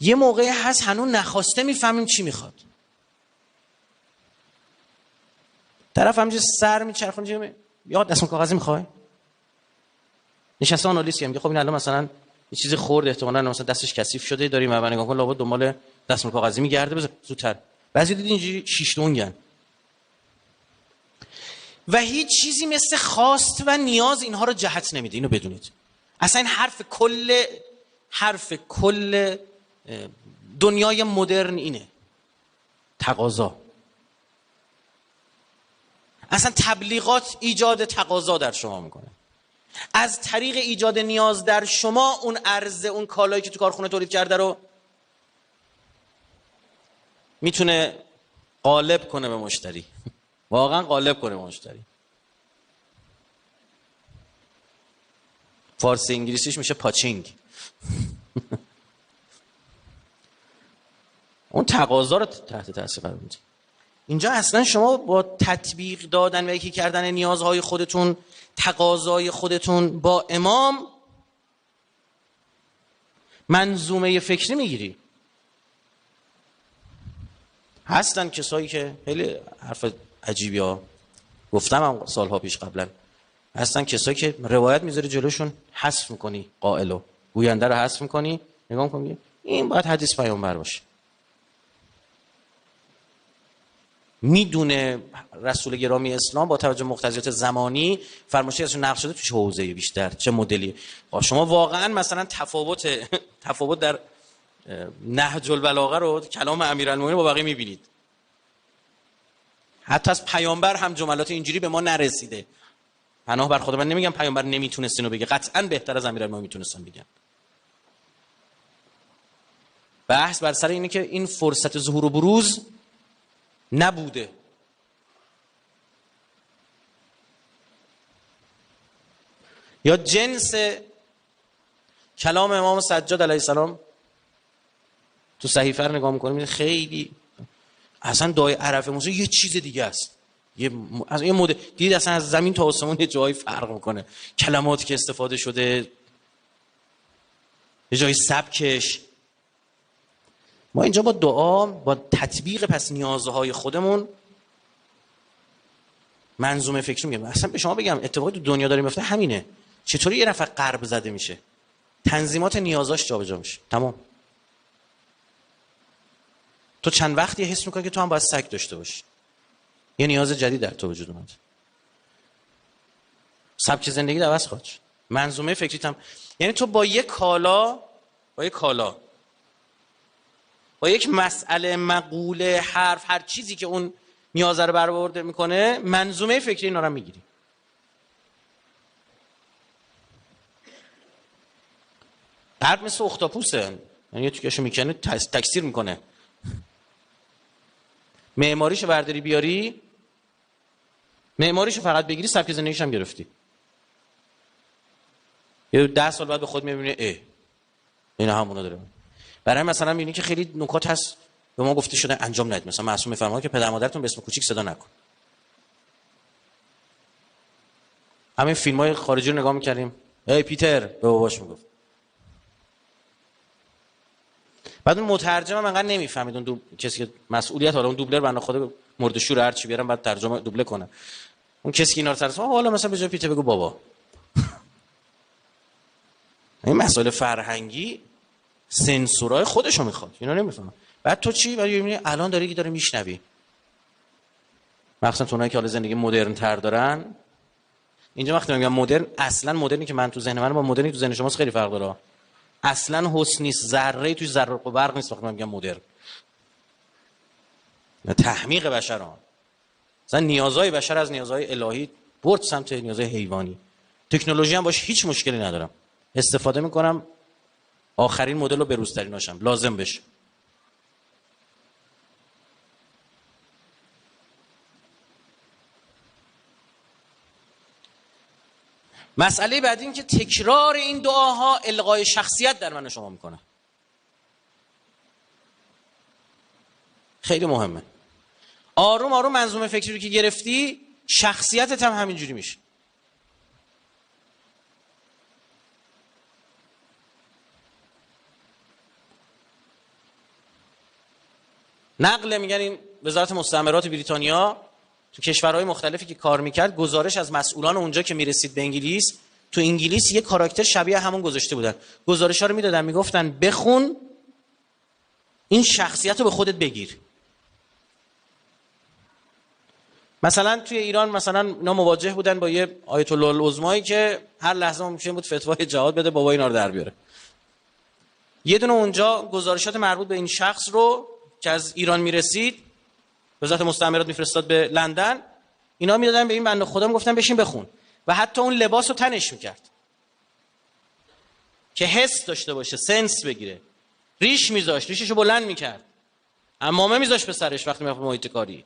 A: یه موقعی هست هنوز نخواسته میفهمیم چی میخواد. طرف همینجوری سر میچرخونه، یاد دستم کاغذی میخوای؟ نشسته آنالیز میگه خب این الان مثلا یه چیزی خورد احتمالاً مثلا دستش کثیف شده، داریم اول نگاه کن لابد دنبال دستمال کاغذی میگرده، بذار زودتر. بعضی دیدین اینجوری 6 دونگن. و هیچ چیزی مثل خواست و نیاز اینها رو جهت نمیده، اینو بدونید. اصلا این حرف کل دنیای مدرن اینه، تقاضا. اصلا تبلیغات ایجاد تقاضا در شما میکنه. از طریق ایجاد نیاز در شما اون عرضه، اون کالایی که تو کارخونه تولید کرده رو میتونه غالب کنه به مشتری. واقعا غالب کنه به مشتری. فارسی انگلیسیش میشه پاچینگ. اون تقاضا رو تحت تاثیر قرار میده. اینجا اصلا شما با تطبیق دادن و یکی کردن نیازهای خودتون، تقاضای خودتون با امام منظومه فکری میگیری. هستن کسایی که خیلی حرف عجیبی ها گفتم هم سالها پیش قبلا، هستن کسایی که روایت میذاری جلوشون، حذف میکنی قائلو، گوینده رو حذف میکنی، نگاه میکنی این باید حدیث پیامبر باشه. میدونه رسول گرامی اسلام با توجه به مقتضیات زمانی فرمایشی ازشون نقل شده تو چه حوزه‌ای بیشتر، چه مدلی. شما واقعا مثلا تفاوت در نهج البلاغه رو کلام امیرالمومنین با بقیه میبینید. حتی از پیامبر هم جملات اینجوری به ما نرسیده. پناه بر خدا، من نمیگم پیامبر نمیتونست اینو بگه، قطعا بهتر از امیرالمومنین میتونستن بگن. بحث بر سر اینه که این فرصت ظهور و بروز نبوده. یا جنس کلام امام سجاد علیه السلام تو صحیفه رو نگاه میکنیم، خیلی اصلا دعای عرفه موسی یه چیز دیگه است. از این مدل دید اصلا از زمین تا آسمون یه جایی فرق میکنه. کلماتی که استفاده شده، یه جایی سبکش. ما اینجا با دعا، با تطبیق پس نیازهای خودمون منظومه فکری میگم. اصلا به شما بگم اتفاقی تو دنیا داره میفته همینه. چطوری یه نفر غرب زده میشه؟ تنظیمات نیازاش جابجا میشه. تمام. تو چند وقتی حس میکنی که تو هم باید سگ داشته باشی. یه نیاز جدید در تو وجود اومد. سبک زندگی عوض خواهد شد. منظومه فکریت هم، یعنی تو با یک کالا، با یک مسئله، مقوله، حرف، هر چیزی که اون نیاز رو برآورده میکنه، منظومه فکری اینا رو میگیری. قلب مثل اختاپوسه، یعنی تو کشو میکنه تکثیر میکنه. معماریشو برداری بیاری، معماریشو فقط بگیری، سبک زندگیش هم گرفتی. یه 10 سال بعد به خود میبینی اینا همونا داره. برای مثلا میبینی که خیلی نکات هست به ما گفته شده انجام ندید. مثلا معصوم میفرماد که پدر مادرتون به اسم کوچیک صدا نکن. همین فیلم‌های خارجی رو نگاه می‌کردیم، ای پیتر به باباش میگفت. بعد اون مترجم هم انقدر نمیفهمید، اون کسی که مسئولیت، حالا اون دوبلر بنده خدا مرد شور هر چی بیارن بعد ترجمه دوبله کنه. اون کسی که اینا رو ترجمه، حالا مثلا به جای پیتر بگو بابا. این مسائل فرهنگی سنسورای خودشو میخواد، اینا نمیفهمن. بعد تو چی؟ بعد میبینی الان داره میشنوی. مثلا اونایی که حالا زندگی مدرن تر دارن، اینجا وقتی میگم مدرن، اصلا مدرنی که من تو ذهن من با مدرنی تو ذهن شماست خیلی فرق داره. اصلا حسن نیست، ذره توی ذره و برق نیست. وقتی من میگم مدرن، تحمیق بشر ها. مثلا نیازهای بشر از نیازهای الهی برد سمت نیازهای حیوانی. تکنولوژی هم باشه هیچ مشکلی ندارم، استفاده میکنم، آخرین مدل رو بروزترین باشم لازم بشه. مسئله بعد این که تکرار این دعاها الغای شخصیت در من و شما میکنه. خیلی مهمه. آروم آروم منظومه فکری رو که گرفتی، شخصیتت هم همینجوری میشه. نقل میگن این وزارت مستعمرات بریتانیا تو کشورهای مختلفی که کار میکرد، گزارش از مسئولان اونجا که میرسید به انگلیس تو انگلیس یه کاراکتر شبیه همون گذاشته بودن، گزارش‌ها رو میدادن میگفتن بخون این شخصیت رو به خودت بگیر. مثلا توی ایران مثلا اینا مواجه بودن با یه آیت الله العظمایی که هر لحظه ممکن بود فتوای جهاد بده، بابا اینا رو در بیاره. یه دونه اونجا گزارشات مربوط به این شخص رو که از ایران میرسید وزارت مستعمرات میفرستاد به لندن، اینا میدادن به این بنده خدا، میگفتن بشین بخون و حتی اون لباس رو تنش میکرد که حس داشته باشه، سنس بگیره. ریش میذاشت، ریششو بلند میکرد، عمامه میذاشت به سرش وقتی میرفت محیط کاری.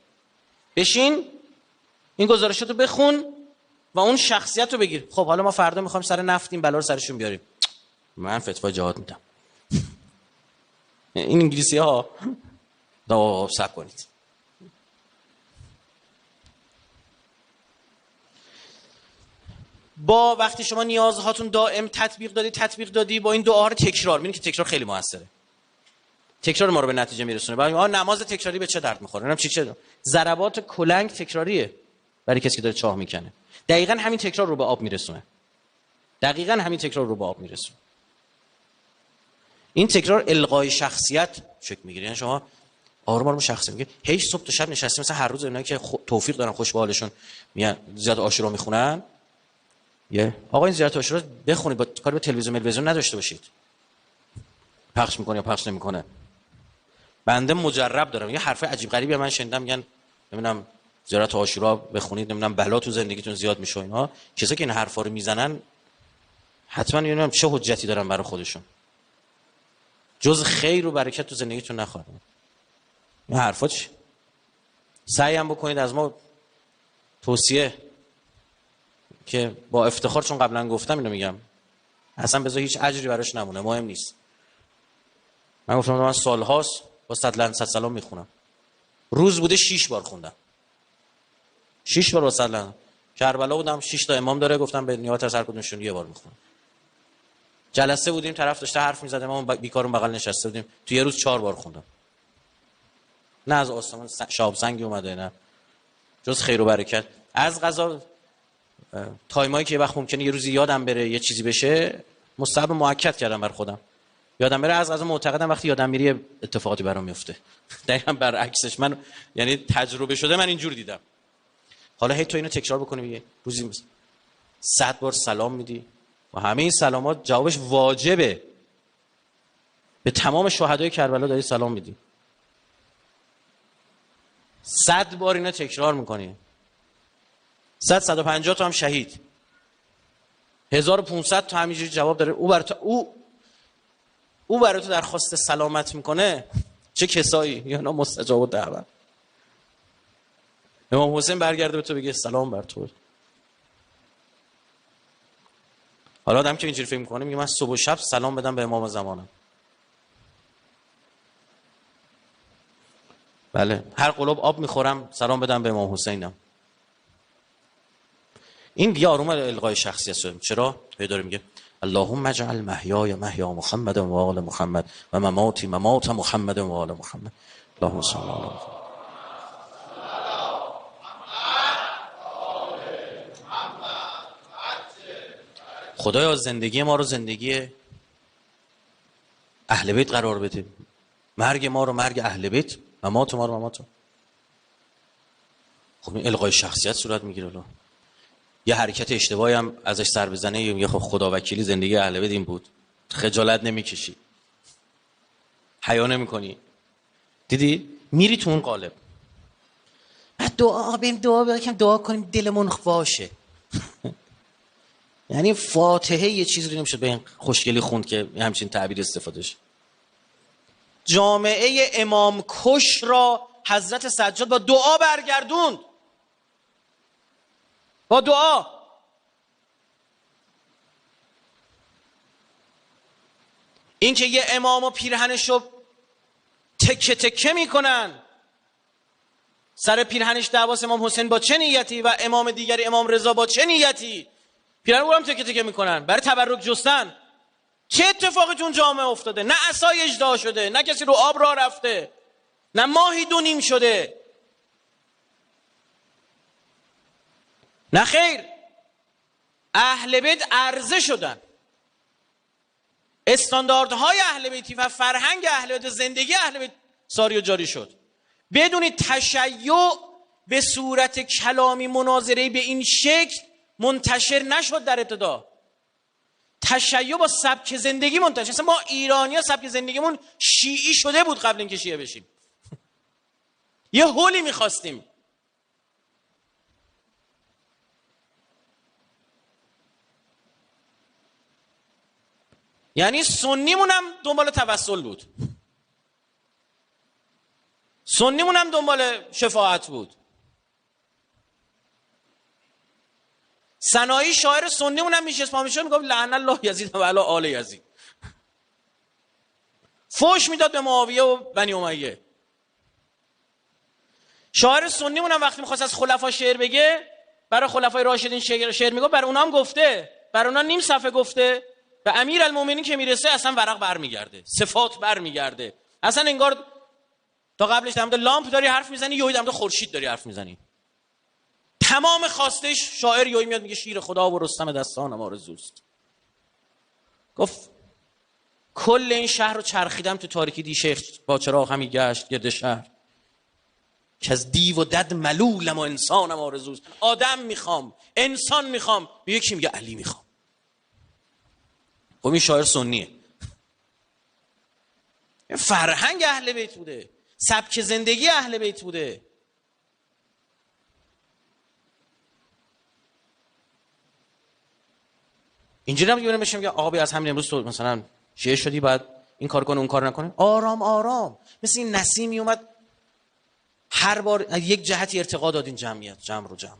A: بشین این گزارشاتو بخون و اون شخصیت رو بگیر. خب حالا ما فردا میخوایم سر نفت این بلا رو سرشون بیاریم، من فتوا جهاد میدم. این انگلیسی ها صبر کنید. با وقتی شما نیازهاتون دائم تطبیق دادی با این دعاها رو تکرار، می‌بینید که تکرار خیلی موثره. تکرار ما رو به نتیجه میرسونه. برای نماز تکراری به چه درد میخوره؟ اینم چه ضربات کلنگ تکراریه برای کسی که داره چاه میکنه. دقیقاً همین تکرار رو به آب میرسونه. این تکرار القای شخصیت شکل میگیره. یعنی شما آروم آروم شخصیت میگه هیچ صبح تا شب نشستیم مثلا هر روز اونایی که توفیق دارن خوش به حالشون میان زیاد عاشورا میخونن، آقا این زیارت عاشورا بخونید، با کاری به تلویزیون نداشته باشید. پخش میکنه یا پخش نمیکنه. بنده مجرب دارم. یه حرف عجیب غریبی من شنیدم، میگن نمیدونم زیارت عاشورا بخونید نمیدونم بلا تو زندگیتون زیاد میشه. اینا کسایی که این حرفا رو میزنن حتما نمیدونم چه حجتی دارن برای خودشون، جز خیر و برکت تو زندگیتون نخواهد. این حرفا چی؟ سعی هم بکنید از ما توصیه که با افتخار، چون قبلا گفتم اینو میگم، اصلا بذار هیچ اجری براش نمونه، مهم نیست. من گفتم من سالهاست با صد سلام میخونم، روز بوده 6 بار خوندم، 6 بار با صد. کربلا بودم 6 تا امام داره، گفتم به نیابت از هر کدومشون یه بار میخونم. جلسه بودیم طرف داشته حرف میزد، ما بیکارون بغل نشسته بودیم، تو یه روز 4 بار خوندم. نه از آسمان شاب سنگی اومده، نه جز خیر و برکت. از قضا تایمایی که یه وقت ممکنه یه روزی یادم بره یه چیزی بشه، مستحب مؤکد کردم بر خودم یادم بره. از قضا معتقدم وقتی یادم میره اتفاقاتی برام میفته. دقیقاً برعکسش، من یعنی تجربه شده من اینجور دیدم. حالا هی تو اینو تکرار بکنی، روزی 100 بار سلام میدی و همه این سلامات جوابش واجبه. به تمام شهدای کربلا داری سلام میدی. 100 بار اینو تکرار میکنی. 150 تا هم شهید. 1500 تا همینجوری جواب داره. او برای تو درخواست سلامت میکنه. چه کسایی؟ یا نه مستجاب الدعوه. امام حسین برگرده به تو بگه سلام بر تو. حالا آدم که اینجوری فکر میکنه میگه من صبح و شب سلام بدم به امام زمانم. بله، هر قلوب آب میخورم سلام بدم به امام حسینم. این دیگه آروم القای شخصیت شد. چرا؟ داره میگه اللهم اجعل محیای محیا محمد و آل محمد و مماتی ممات محمد و آل محمد. اللهم صل علی محمد. خدایا زندگی ما رو زندگی اهل بیت قرار بده، مرگ ما رو مرگ اهل بیت، ممات ما رو ممات. خب این القای شخصیت صورت میگیره. یه حرکت اشتباهی هم ازش سر بزنه یه خب خدا وکیلی زندگی اهل بیت این بود، خجالت نمیکشی، حیا نمیکنی، دیدی میری تو اون قالب. بعد دعا کنیم دلمون باشه. یعنی فاتحه یه چیزی نمیشه به این خوشگلی خوند که همچین تعبیر استفاده شه. جامعه امام کش را حضرت سجاد با دعا برگردوند. با دعا. این که یه امام و پیرهنشو تکه تکه میکنن، سر پیرهنش دعواست امام حسین با چه نیتی و امام دیگری امام رضا با چه نیتی، پیرهن رو هم تکه تکه میکنن برای تبرک جستن. چه اتفاقی تو اون جامعه افتاده؟ نه عصای اجدها شده، نه کسی رو آب راه رفته، نه ماهی 2.5 شده، نه خیر. اهل بیت عرضه شدن، استانداردهای اهل بیتی و فرهنگ اهل بیت، زندگی اهل بیت ساری و جاری شد. بدونید تشیع به صورت کلامی مناظره به این شکل منتشر نشد در ابتدا. تشیع با سبک زندگی منتشر. مثلا ما ایرانی‌ها سبک زندگیمون شیعی شده بود قبل اینکه شیعه بشیم. یه هولی می‌خواستیم. یعنی سنیمون هم دنبال توسل بود، سنیمون هم دنبال شفاعت بود. سنایی شاعر سنیمون هم میشه اسمش میگفت لعن الله یزید و علی آل یزید. فوش میداد به معاویه و بنی امیه. شاعر سنیمون هم وقتی میخواست از خلفا شعر بگه، برای خلفای راشدین شعر میگه، برای اونها هم گفته، برای اونها نیم صفحه گفته. به امیرالمومنین که میرسه اصلا ورق برمیگرده، صفات برمیگرده. اصلا انگار تا قبلش در مورد لامپ داری حرف میزنی، یهو در مورد خورشید داری حرف میزنی. تمام خواستش شاعر یهو میاد میگه شیر خدا و رستم دستانم آرزوست. گفت کل این شهر رو چرخیدم تو تاریکی، دی شیخ با چراغ همی گشت گرد شهر، که از دیو و دد ملولم و انسانم آرزوست. آدم میخوام، انسان میخوام. یکی میگه علی میخوام. خب این شاعر سنیه. فرهنگ اهل بیت بوده، سبک زندگی اهل بیت بوده. اینجوری هم میگم میگه آقا بیا از همین امروز تو مثلا شیعه شدی باید این کار کنه اون کار نکنه. آرام آرام، مثل این نسیمی اومد هر بار یک جهتی ارتقا داد این جمعیت، جمع رو جمع.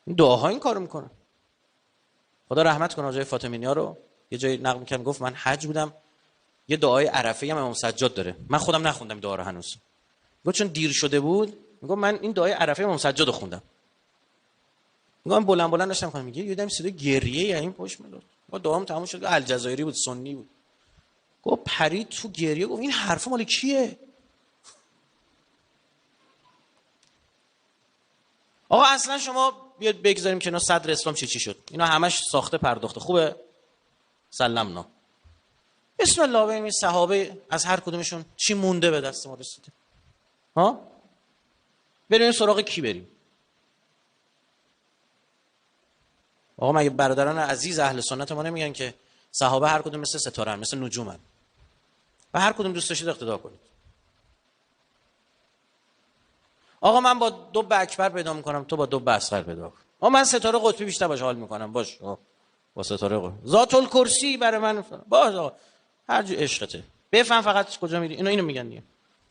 A: این دعاها این کارو میکنه. خدا رحمت کنه آقای فاطمی ها رو. یه جایی نقل می‌کردم گفت من حج بودم، یه دعای عرفه هم امام سجاد داره، من خودم نخوندم دعا رو هنوز. گفت چون دیر شده بود، میگم من این دعای عرفه امام سجاد رو خوندم. میگم من بلند بلند داشتم میگم، میگه یادم صدای گریه یا این پشت میاد. ما دعام تموم شد، الجزایری بود، سنی بود. گفت پرید تو گریه، گفت این حرف مال کیه؟ آقا اصلا شما بیاد بگذاریم کنار صدر اسلام چی شد. اینا همش ساخته پرداخته. خوبه؟ سلمنا. بسم الله. ببینید صحابه از هر کدومشون چی مونده به دست ما رسیده. ها؟ بریم سراغ کی بریم؟ آقا مگه برادران عزیز اهل سنت ما نمیگن که صحابه هر کدوم مثل ستاره‌ان، مثل نجومن و هر کدوم دوست داشتید اقتدا کنید؟ آقا من با دو اکبر پیدا میکنم، تو با دو اصغر پیدا کن. آقا من ستاره قطبی بیشتر باش حال میکنم، باش با ستاره قطبی. ذات الکرسی برای من باش. آقا هر جو عشقته، بفهم فقط کجا میری. اینو میگن دیگه.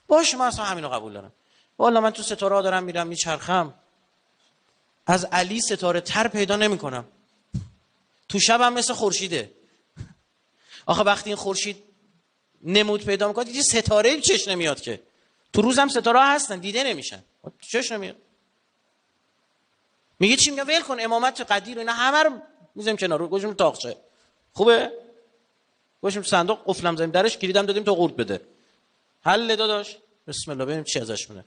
A: باش من اصلا همینو قبول دارم. والا من تو ستاره ها دارم میرم میچرخم، از علی ستاره تر پیدا نمیکنم. تو شبم مثل خورشیده. آخه وقتی این خورشید نمود پیدا میکنه دیگه ستاره چش نمیاد که. تو روزم ستاره ها هستن دیده نمیشن، چش نمیاد. میگه چی؟ میگه ول کن امامت قدیر اینا همه رو میذاریم کنار، رو گوشم تاقچه. خوبه؟ گوشم تو صندوق قفلم زدیم درش، کلیدم دادیم تا قورت بده. حل داداش. بسم الله ببینیم چی ازش میاد.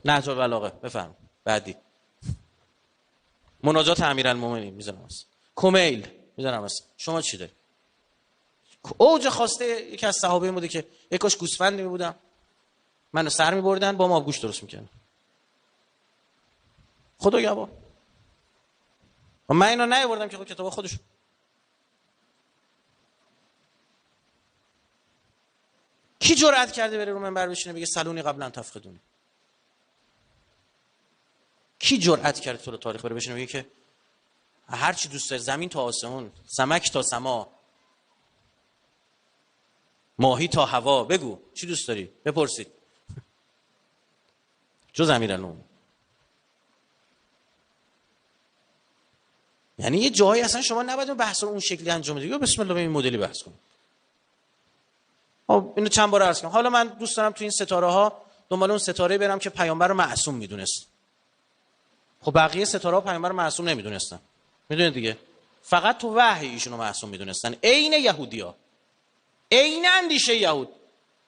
A: نهج البلاغه بفرم. بعدی مناجات امیرالمومنین میذارم واسه. کمیل میذارم واسه. شما چی داری؟ اوج خواسته یکی از صحابه بوده که یکاش گوسفند میبودم، منو سر میبردن با ما گوشت درست میکردن. خدا گواه. و من اینا نیاوردم که کتاب خودشون. کی جرأت کرده بره رو منبر بشینه بگه سلونی قبلا تفقدونی؟ کی جرأت کرده تو تاریخ بره بشینه بگه که هر چی دوست داری، زمین تا آسمون، سمک تا سما، ماهی تا هوا، بگو چی دوست داری بپرسید جز امیرالمومنین. یعنی یه جایی اصلا شما نباید بحث رو اون شکلی انجام بدید. بسم الله این مدلی بحث کنید. خب اینو چند بار عرض کردم. حالا من دوست دارم تو این ستاره ها دنبال اون ستاره برم که پیامبر رو معصوم میدونست. خب بقیه ستاره ها پیامبر رو معصوم نمیدونستن. میدونید دیگه، فقط تو وحی ایشونو معصوم میدونستن. عین یهودیا، عین اندیشه یهود.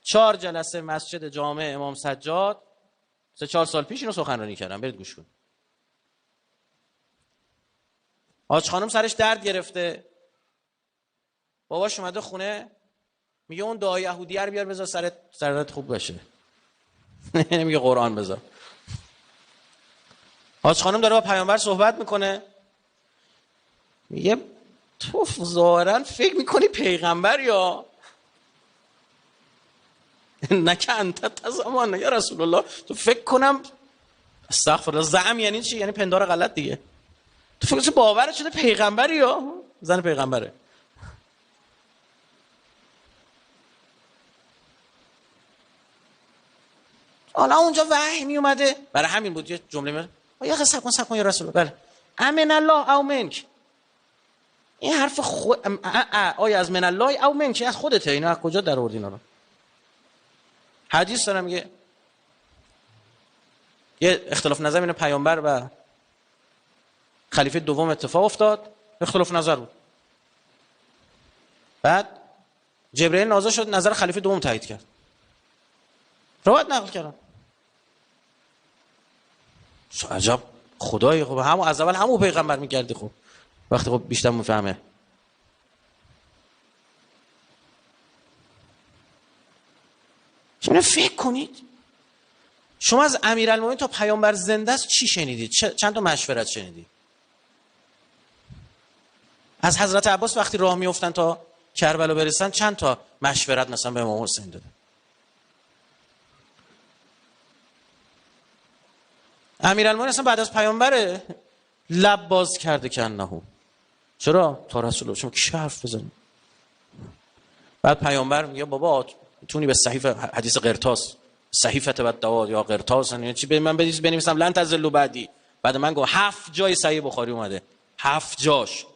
A: 4 جلسه مسجد جامع امام سجاد 3-4 سال پیش اینو سخنرانی کردم، برید گوش کنید. حاج خانم سرش درد گرفته، باباش اومده خونه میگه اون دعای یهودی رو بیار بذار سرت خوب بشه. میگه قرآن بذار. حاج خانم داره با پیامبر صحبت میکنه، میگه تو ظاهرا فکر میکنی پیغمبر یا نکه انت تزمان یا رسول الله، تو فکر کنم استغفرالله زعم یعنی چی؟ یعنی پندار غلط دیگه. تو فکر کنی باورت شده پیغمبری یا زن پیغمبره. حالا اونجا وحی می اومده، برای همین بود یه جمله میاد یا سب کن یا رسول الله. بله امن الله او منک، این حرف آیا از من الله او منک از خودته، اینا از کجا در آوردین؟ اینا حدیث دارم میگه یه اختلاف نظر بین پیامبر و خلیفه دوم اتفاق افتاد، اختلاف نظر بود، بعد جبرئیل نازل شد نظر خلیفه دوم تایید کرد، روایت نقل کردن. عجب خدای، خب همون از اول همون پیغمبر میگردی، خب وقتی خب بیشتر میفهمه. شما فکر کنید شما از امیرالمومنین تا پیامبر زنده است چی شنیدید؟ چند تا مشورت شنیدید؟ از حضرت عباس وقتی راه میافتن تا کربلا برسن چند تا مشورت مثلا به امام حسین داده؟ امیرالمومنین اصلا بعد از پیامبر لب باز کرده کنه. چرا؟ تا رسول الله. شما کی حرف بزنید؟ بعد پیامبر میگه بابا تونی به صحیفه حدیث قرطاس صحیفه بد دوا یا قرطاس یعنی چی، به من بدید بنویسم لن تزلوا بعدی. بعد من گفت 7 جای صحیح بخاری اومده، 7 جاش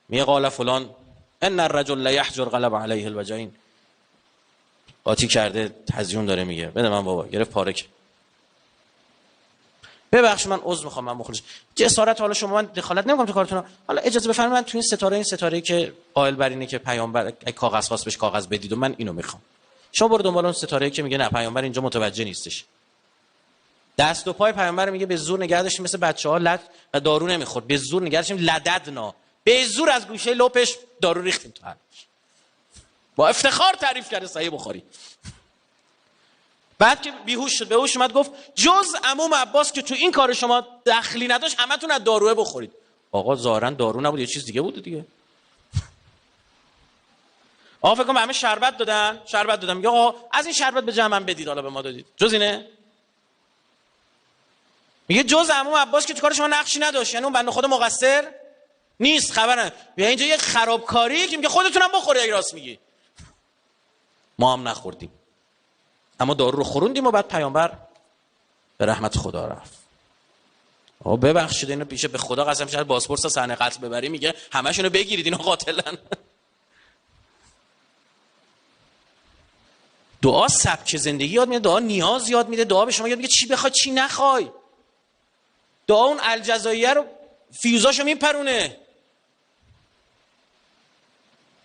A: میگه قال فلان ان الرجل لا يحجر غلب عليه الوجعين، قاطی کرده تزیون داره میگه بده من بابا، گرفت پاره کرد. ببخشید من عذر میخوام، من مخلص جسارت، حالا شما من دخالت نمیکنم تو کارتون، حالا اجازه بفرمایید من تو این ستاره که قائل بر اینه که پیامبر کاغذ خواست بهش کاغذ بدید و من اینو میخوام، شما برو دنبال اون ستاره که میگه نه پیامبر اینجا متوجه نیستش، دست و پای پیامبر میگه به زور نگه داشتیم مثل بچه‌ها لط و دارو نمیخورد، به زور نگه داشتیم لددنا، به زور از گوشه لپش دارو ریختیم تو حلقش. با افتخار تعریف کرده صحیح بخاری. بعد که بیهوش شد به هوش اومد گفت جز عموم عباس که تو این کار شما دخلی نداشت همتون از داروه بخورید. آقا ظاهرا دارو نبود یه چیز دیگه بود دیگه. آقا فکر کنم همه شربت دادم میگه آقا از این شربت به جمع بدید، حالا به ما دادید جز اینه؟ میگه جز عموم عباس که تو کار شما نقشی نداشت، یعنی اون بنده خدا مقصر نیست، خبره بیا اینجا یه خرابکاری که میگه خودتونم بخورید اگه راست میگی. ما هم نخوردیم اما دارو رو خوروندیم و بعد پیامبر به رحمت خدا رفت. آقا ببخشید اینو پیشه به خدا قسم شد پاسپورت صحنه قتل ببری میگه همشونو بگیرید اینا قاتلن. دعا سبک زندگی یاد میده، دعا نیاز یاد میده، دعا به شما یاد میگه چی بخوای چی نخوای. دعا اون الجزاییه رو فیوزاشو میپرونه.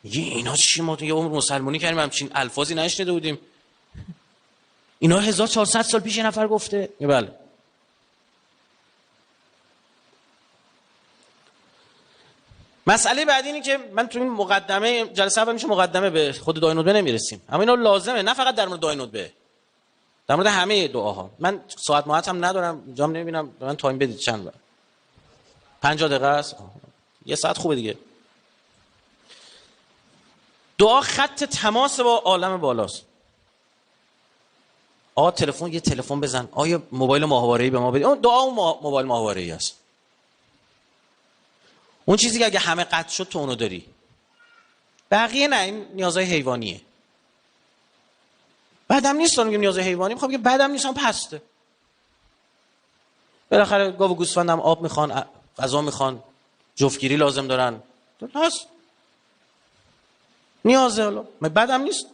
A: میگه اینا چی، ما یه عمر مسلمانی کردیم همچین الفاظی نشنیده بودیم، اینا 1400 سال پیش یه نفر گفته. بله. مسئله بعدی اینه که من تو این مقدمه جلسه اول میشه مقدمه به خود دعای ندبه نمیرسیم، اما اینا لازمه نه فقط در مورد دعای ندبه، در مورد همه دعاها. من ساعت ماهت هم ندارم جام نمیبینم، به من تایم بدید چند بار 50 دقیقه است، یه ساعت خوبه دیگه. دعا خط تماس با عالم بالاست. آقا تلفن یه تلفن بزن، آیا موبایل ماهواره‌ای به ما بدید. اون دعا اون موبایل ماهواره‌ای است. اون چیزی که اگه همه قطع شد تو اونو داری، بقیه نه، این نیازهای حیوانیه. بعدم نیست میگم نیازهای حیوانی، میخوام بگم بعدم نیستم پسته. بالاخره گاو و گوسفندم آب میخوان، غذا میخوان، جفتگیری لازم دارن، هست نیازه، حالا بعدم نیست.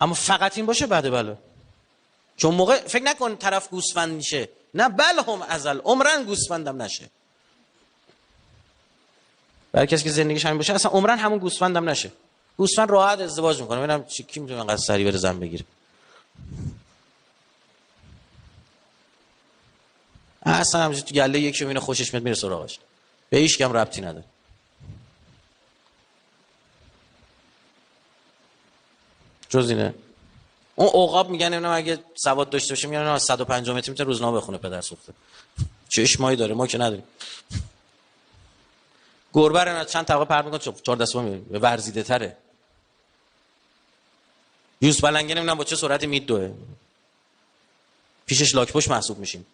A: اما فقط این باشه بعد بله، چون موقع فکر نکن طرف گوسفند میشه، نه بله هم ازل عمرن گوسفندم نشه. برای کسی که زندگیش همین باشه اصلا عمرن همون گوسفندم نشه. گوسفند راحت ازدواج میکنه، ببینم کی میتونه انقدر سریع بره زن بگیره. اصلا همینجوری تو گله یکی رو میبینه خوشش میاد میره سراغش، به هیچ کم ربطی نداره. جز اینه اون عقاب میگن اینم اگه سواد داشته باشه میگن از 150 متر میتونه روزنامه بخونه پدر سوخته. چه اشمایی داره؟ ما که نداریم. گربه رو چند طبقه پرت میکنه 4 دست میبینه ورزیده تره. یوز بلنگه نمیدونم با چه سرعتی میدوه، پیشش لاک‌پشت محسوب میشیم.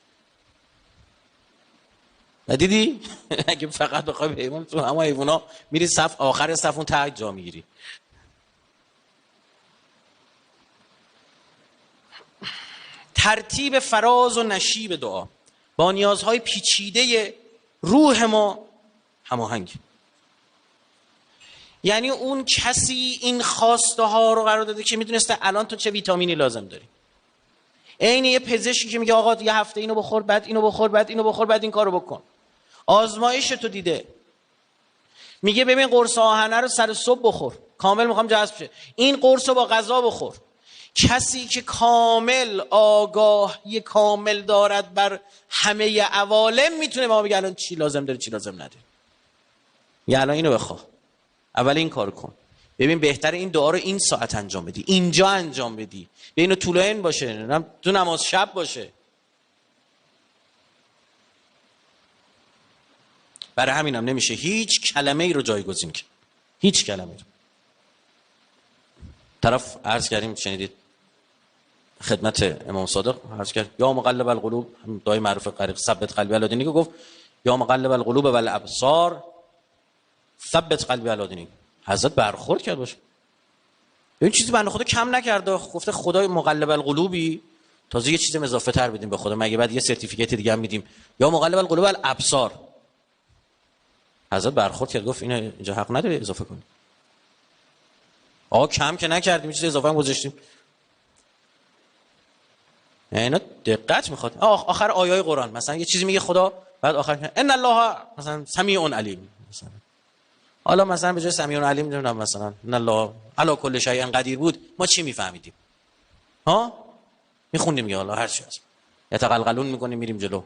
A: ندیدی؟ اگه فقط بخوای حیوان تو همه حیونا میری صف آخر صف اون ته جا میگیری. ترتیب فراز و نشیب دعا با نیازهای پیچیده روح ما هماهنگ. یعنی اون کسی این خواسته ها رو قرار داده که میدونسته الان تو چه ویتامینی لازم داری. عین یه پزشکی که میگه آقا یه هفته اینو بخور، بعد اینو بخور، بعد اینو بخور، بعد این کارو بکن. آزمایش تو دیده، میگه ببین قرص آهنه رو سر صبح بخور، کامل میخوام جذب شه، این قرص رو با غذا بخور. کسی که کامل آگاهی کامل دارد بر همه عوالم میتونه ما بگه الان چی لازم داری چی لازم نداری. یا الان اینو بخواه، اول این کار کن، ببین بهتره این دعا رو این ساعت انجام بدی، اینجا انجام بدی، به اینو طولانی باشه، تو نماز شب باشه. برای همینم نمیشه هیچ کلمه ای رو جایگزین کرد، هیچ کلمه ای رو. طرف عرض کردیم شنیدید خدمت امام صادق عرض کرد یا مقلب القلوب، دعای معروف قریب ثبت قلبی علی دینی، که گفت یا مقلب القلوب والابصار ثبت قلبی علی دینی. حضرت برخورد کرد باشه، این چیزی بنده خدا کم نکرده، گفته خدای مقلب القلوبی، تازه یه چیز اضافه تر بدیم به خدا، مگه بعد یه سرتیفیکت دیگه هم میدیم یا مقلب القلوب والابصار. حضرت برخورد کرد گفت اینو اینجا حق نداری اضافه کنی. آقا کم که نکردیم، چیز اضافه هم گذاشتیم. اینا دقت میخواد. آخر آیای قرآن مثلا یه چیزی میگه خدا، بعد آخر ان الله مثلا سمیع علیم، مثلا حالا مثلا به جای سمیع علیم نمیدونم مثلا ان الله علی کل شیء قدیر بود، ما چی میفهمیدیم؟ ها میخوندیم یا حالا هر چی هست یتقلقلون میکنیم میریم جلو،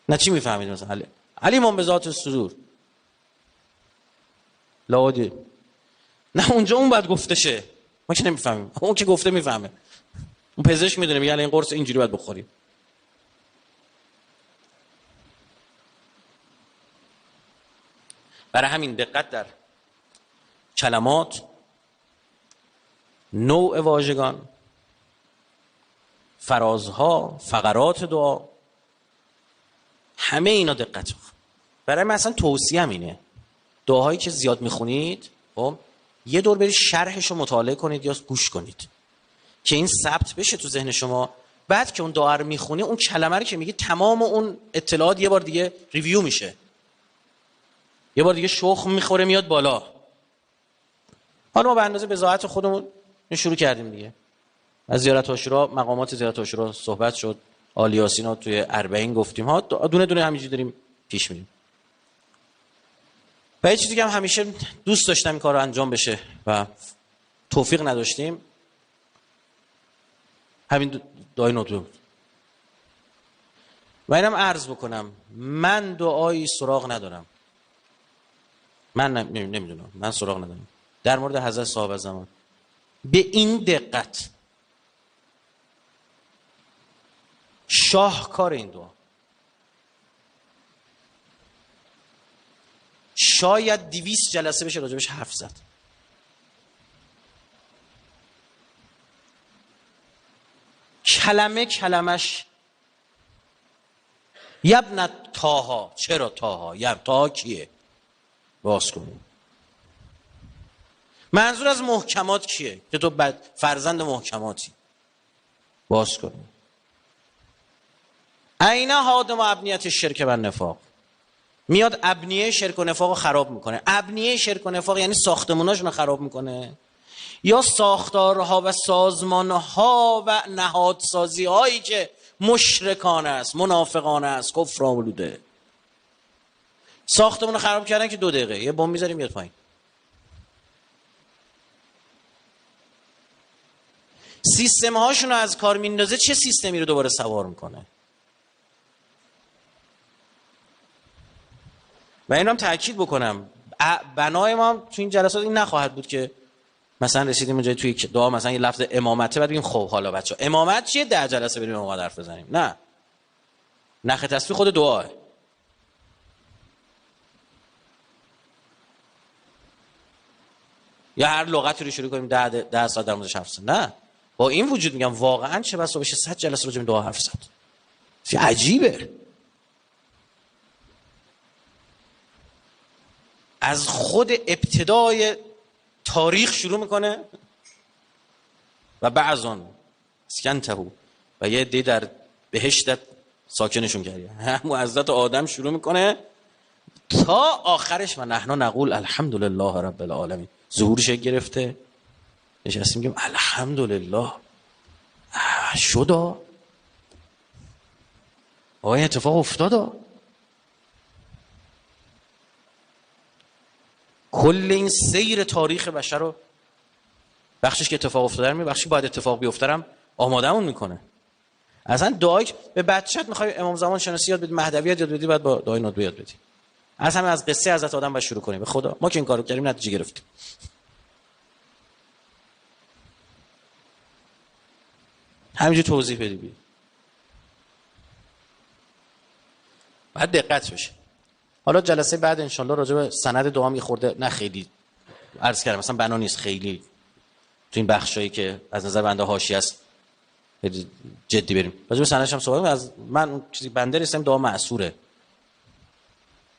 A: نه چی میفهمیدیم؟ مثلا علیم بذات الصدور لاودی، نه اونجا اون بعد گفته شه، ما که نمیفهمیم، اون که گفته میفهمه، اون پزشک میدونه میگه این قرص اینجوری باید بخوریم. برای همین دقت در کلمات، نوع واژگان، فرازها، فقرات دعا، همه اینا دقت بخون. برای من اصلا توصیه‌ام اینه دعاهایی که زیاد میخونید خب یه دور برید شرحش رو مطالعه کنید یا گوش کنید که این ثبت بشه تو ذهن شما. بعد که اون دعا رو میخونی اون کلمه رو که میگی تمام اون اطلاعات یه بار دیگه ریویو میشه، یه بار دیگه شخم میخوره میاد بالا. حالا ما به اندازه بضاعت خودمون شروع کردیم دیگه. از زیارت عاشورا، مقامات زیارت عاشورا صحبت شد، عالی یاسینا توی 40 گفتیم ها، دونه دونه همینجوری داریم پیش میریم. و یه چیزی که هم همیشه دوست داشتم این کار رو انجام بشه و توفیق نداشتیم، همین دعای ندوه بود. و اینم عرض بکنم من دعایی سراغ ندارم، من نمیدونم، من سراغ ندارم در مورد حضرت صاحب زمان به این دقت. شاهکار این دعا، شاید 200 جلسه بشه راجبش حرف زد. کلمه کلمش یبن طاها، چرا طاها؟ یب طاها کیه؟ باز کنیم. منظور از محکمات کیه؟ که تو فرزند محکماتی. باز کنیم. عین هادم و ابنیت شرک و نفاق، میاد ابنیه شرک و نفاق رو خراب میکنه. ابنیه شرک و نفاق یعنی ساختموناشون رو خراب میکنه یا ساختارها و سازمانها و نهادسازی هایی که مشرکانه است، منافقانه است، کفر آلوده. ساختمون رو خراب کردن که 2 دقیقه یه بمب میذاریم میاد پایین. سیستم هاشون رو از کار میندازه، چه سیستمی رو دوباره سوار میکنه؟ و اینم تاکید بکنم بنای ما تو این جلسات این نخواهد بود که مثلا رسیدیم اونجا توی دعا مثلا یه لفظ امامته بعد بگیم خب حالا بچا امامت چیه 10 جلسه بریم امامت حرف بزنیم. نه، نخ تسبیح خود دعاه. یا هر لغتی رو شروع کنیم 10 ساعت در موردش حرف بزنیم. نه، با این وجود میگم واقعا چه بسا بشه 100 جلسه راجع به دعا حرف زد. چه عجیبه. از خود ابتدای تاریخ شروع میکنه و بعضان اسکنتهو و یه دی در بهشتت ساکنشون کردی، همون حضرت آدم شروع میکنه تا آخرش و نحن نقول الحمدلله رب العالمین. ظهورش گرفته نشستیم میگیم الحمدلله شدا آیا اتفاق افتادا. کل این سیر تاریخ بشر رو بخشش که اتفاق افتاده رو بخشی باید اتفاق بیفترم آمادهمون میکنه. اصلا دعای به بچت میخوای امام زمان شناسی یاد بدی، مهدویت یاد بدی، بعد با دعای ندبه یاد بدی. از همه از قصه حضرت آدم باید شروع کنیم. به خدا ما که این کارو کردیم نتیجه گرفتیم. همینجور توضیح بدی بی. بعد دقت بشه. حالا جلسه بعد انشالله راجع به سند دعا میخورده، نه خیلی عرض کردم مثلا بنا نیست خیلی تو این بخشایی که از نظر بنده حاشیه است جدی بریم راجع به سندش هم صحبت کنیم. از من چیزی بنده نیستم، دعا معصوره،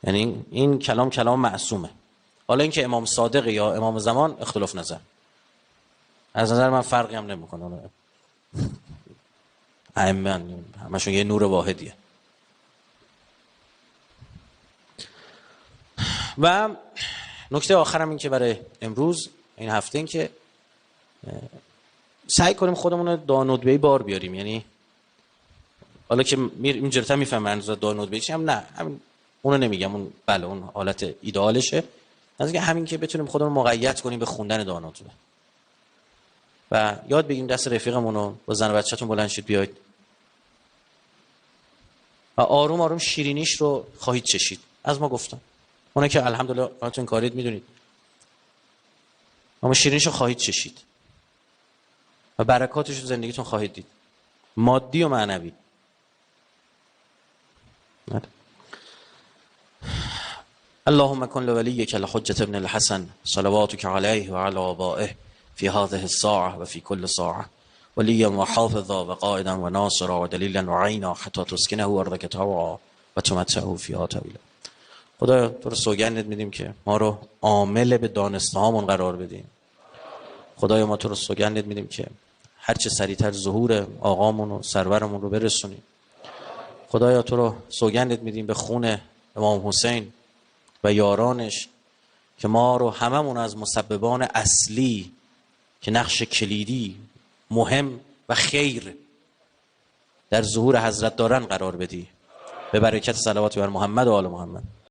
A: یعنی این کلام معصومه. حالا اینکه امام صادق یا امام زمان اختلاف نظر، از نظر من فرقی هم نمیکنه. ائمه همشون یه نور واحدیه. و نکته آخرم این که برای امروز این هفته این که سعی کنیم خودمون رو دعا ندبه‌ای بار بیاریم. یعنی حالا که اینجوری‌تر میفهمم منظور دعا ندبه‌ای چیه، هم نه همین اونو نمیگم، اون بله اون حالت ایدئالشه. از اینکه همین که بتونیم خودمون مقید کنیم به خوندن دعا ندبه و یاد بگیریم دست رفیقمون رو با زن و بچه‌تون بلند شید بیاید و آروم آروم شیرینیش رو خواهید چشید. از ما گفتم اونه که الحمدلله خودتون کارید میدونید، اما شیرینیش رو خواهید چشید و برکاتش رو زندگیتون خواهید دید، مادی و معنوی. اللهم کن لولیک الحجة ابن الحسن صلواتک علیه و علی آبائه فی هذه الساعة و فی کل ساعة ولیا و حافظا و قائدا و ناصرا و دلیلا و عینا حتی تسکنه ارضک طوعا و تمتعه فیها طویلا. خدا تو رو سوگندت میدیم که ما رو عامل به دانسته هامون قرار بدیم. خدایا ما تو رو سوگندت میدیم که هر چه سریعتر ظهور آقامون و سرورمون رو برسونیم. خدایا تو رو سوگندت میدیم به خون امام حسین و یارانش که ما رو هممون از مسببان اصلی که نقش کلیدی مهم و خیر در ظهور حضرت دارن قرار بدی. به برکت صلوات بر محمد و آل محمد.